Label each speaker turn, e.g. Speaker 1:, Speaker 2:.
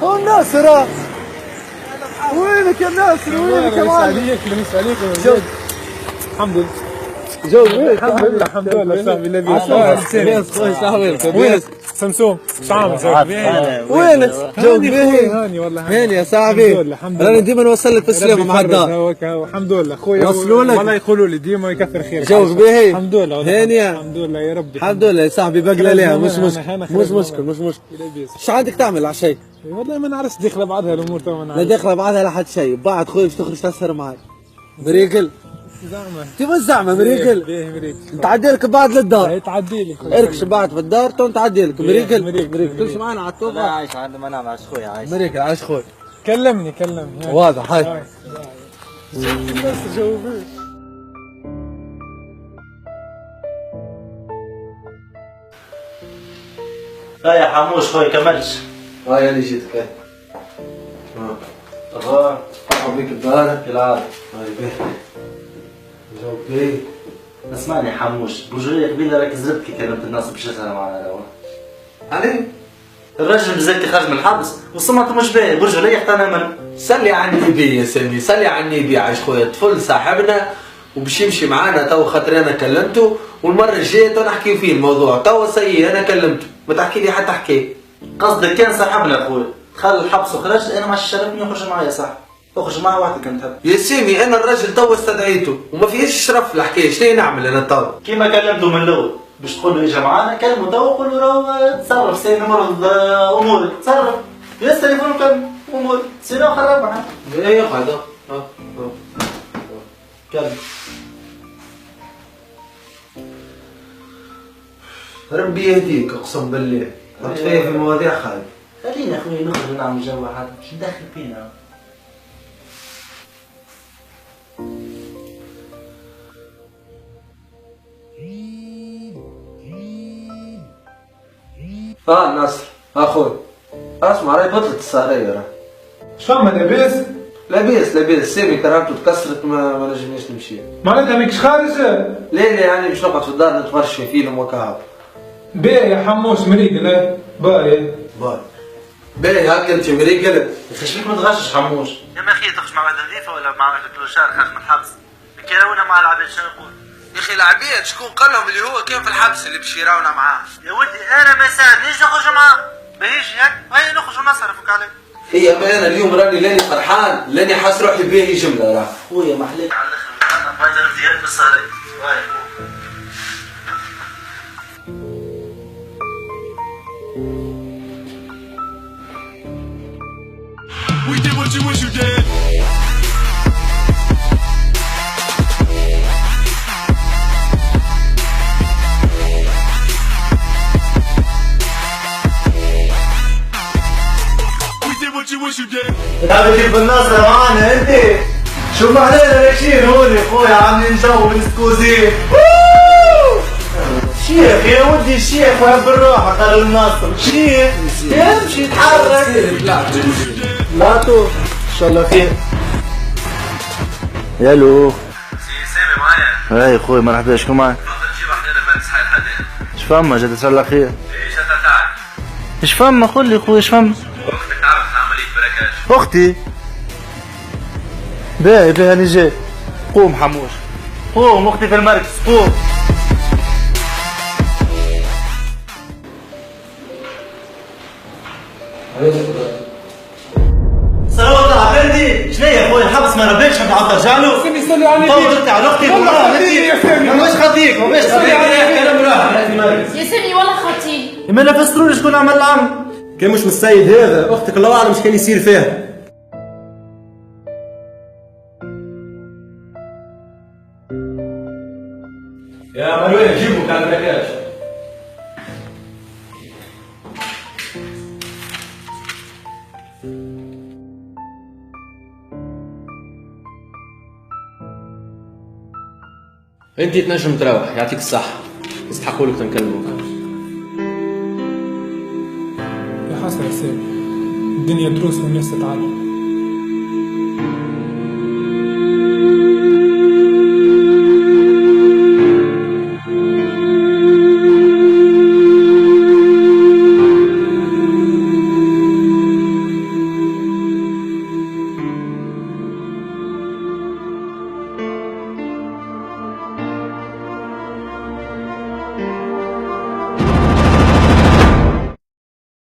Speaker 1: هو الناصر. وينك يا ناصر؟ وينك يا معلم؟
Speaker 2: لمس عليك الحمد لله.
Speaker 1: جو وينك؟
Speaker 2: الحمد لله صاحبي الذي
Speaker 1: وينك؟
Speaker 2: سمسوم شعام صاحبي.
Speaker 1: وينك؟ جو باهي.
Speaker 2: هاني والله
Speaker 1: هاني يا صاحبي. راني ديما نوصل لك بالسلامة مع الدار.
Speaker 2: الحمد لله خويا.
Speaker 1: وصلوا لك
Speaker 2: والله يقولوا لي ديما يكثر خير.
Speaker 1: جو باهي.
Speaker 2: الحمد لله.
Speaker 1: هانية.
Speaker 2: الحمد لله يا ربي.
Speaker 1: الحمد لله يا صاحبي بقلة ليها مش مشكل. ايش عندك تعمل العشاء؟
Speaker 2: والله ما نعرفش داخله بعضها الامور تو ما
Speaker 1: لا
Speaker 2: نعرفش.
Speaker 1: داخله بعدها لا حد شيء. بعد خويا باش تخرج تسهر معي. مريقل.
Speaker 2: زعمه.
Speaker 1: كيف الزعمه مريقل؟
Speaker 2: باهي مريقل.
Speaker 1: تعدي لك بعد للدار.
Speaker 2: هي تعدي لي.
Speaker 1: اركش بعد في الدار تو تعدي لك. مريقل. تمشي معنا على الطوبه.
Speaker 3: لا عايش عند ما نعم عايش خويا عايش.
Speaker 1: مريقل عايش خويا.
Speaker 2: كلمني.
Speaker 1: واضح هاي.
Speaker 2: الناس جاوبوك.
Speaker 3: لا يا حموش خويا كملش.
Speaker 1: هاي انا جيتك هاي. مرحبا بك بدارك
Speaker 3: العادة.
Speaker 1: هاي باهي. جو باهي.
Speaker 3: اسمعني حموش، برجولية قبيلة راك زربت كي كلمت الناس باش تسهر معنا لو.
Speaker 1: علي
Speaker 3: الرجل بزكي خرج من الحبس وصمته مش باهي، برجولية اقتنع منه.
Speaker 1: صلي على النبي يا سامي، صلي على النبي عايش خويا. طفل صاحبنا وباش يمشي معانا تو خاطر انا كلمته، والمره الجايه تو نحكي فيه الموضوع. تو سيء انا كلمته، ما تحكي لي حتى حكايه.
Speaker 3: قصدك كان صاحبنا اخويا، دخل الحبس وخرج، انا مش شرفني يخرج معايا صح. اخرج معي وحدك انت تحب.
Speaker 1: يا سامي انا الراجل تو استدعيته وما فيهاش شرف الحكايه. شنو نعمل انا تو؟
Speaker 3: كيما كلمته من الاول باش تقول له اجا معانا، كلمه تو وقول له راهو تصرف سيدي مرض امورك، تصرف. يا تليفون كلم امورك، سينا خربها.
Speaker 1: ايه يقعد
Speaker 3: كلم.
Speaker 1: ربي يهديك اقسم بالله. تفاهم في المواضيع خايب.
Speaker 3: خلينا اخوي نخرج ونعمل جو واحد، مش ندخل فينا.
Speaker 1: ناصر اخوي اسمع راهي بطلت السهرية راه.
Speaker 2: شفما لاباس؟
Speaker 1: لاباس سامي كرامته تكسرت ما نجمناش نمشي.
Speaker 2: معناتها ماكش خارج؟
Speaker 1: لا يعني باش نقعد في الدار نتفرج في فيلم وكهو.
Speaker 2: باهي يا حموش مريقل. باهي
Speaker 1: باهي هاك انت مريقل.
Speaker 3: خشيك ما تغشش حموش. يا ما اخي تخرج مع واحد نظيفه ولا مع واحد كلوشار خارج من الحبس؟ كيراونا مع العباد شنو نقول؟
Speaker 1: يا اخي العباد شكون قال لهم اللي هو كان في الحبس اللي باش يراونا معاه؟
Speaker 3: يا ولدي انا ما ساعدنيش نخرج معاه. باهيش هيك هيا نخرج ونصرفك عليه.
Speaker 1: هي ما انا اليوم راني لاني فرحان لاني حاس روحي باهي جمله راه.
Speaker 3: خويا محليك على الاخر، انا فايدة زياده بالسهريه.
Speaker 4: We did what you wish you did. We did what you wish you did.
Speaker 3: تعال كيف الناصرة معانا انت. شو محلينا راكشين هون يا خويا عاملين جو بالسكوزي. شيخ يا ودي الشيخ وهب بالراحة قالوا الناصر. شيخ يمشي يتحرك. لاتو ان شاء الله خير. يالو.
Speaker 4: سامي معايا.
Speaker 3: هاي خويا مرحبا شكون معاك؟
Speaker 4: تفضل جيب واحد ما نصحى لحد.
Speaker 3: اش فما جات ان شاء الله خير؟
Speaker 4: ايش تعرف؟
Speaker 3: اش فما قول لي خويا اش فما؟
Speaker 4: اختك تعرف عملية براكاج.
Speaker 3: اختي باهي انا جاي. قوم حموش قوم، اختي في المركز قوم. صلوات الله على بردي. شنو يا خويا الحبس ما ربيتش حتى ترجع له؟
Speaker 2: سامي صلي على النبي.
Speaker 3: طول على اختي مش خاطيك مش خاطيك. كلام راح
Speaker 5: يا سامي ولا خطي.
Speaker 3: ما نفسروني شكون عمل العمل.
Speaker 6: كان مش السيد هذا اختك الله اعلم ايش كان يصير فيها. يا مروان جيبوا كان براكاج.
Speaker 7: انت تنجم تروح يعطيك الصحة، يستحقوا لك تنكلموك.
Speaker 2: يا حسرة يا سامي، الدنيا دروس والناس تتعلم.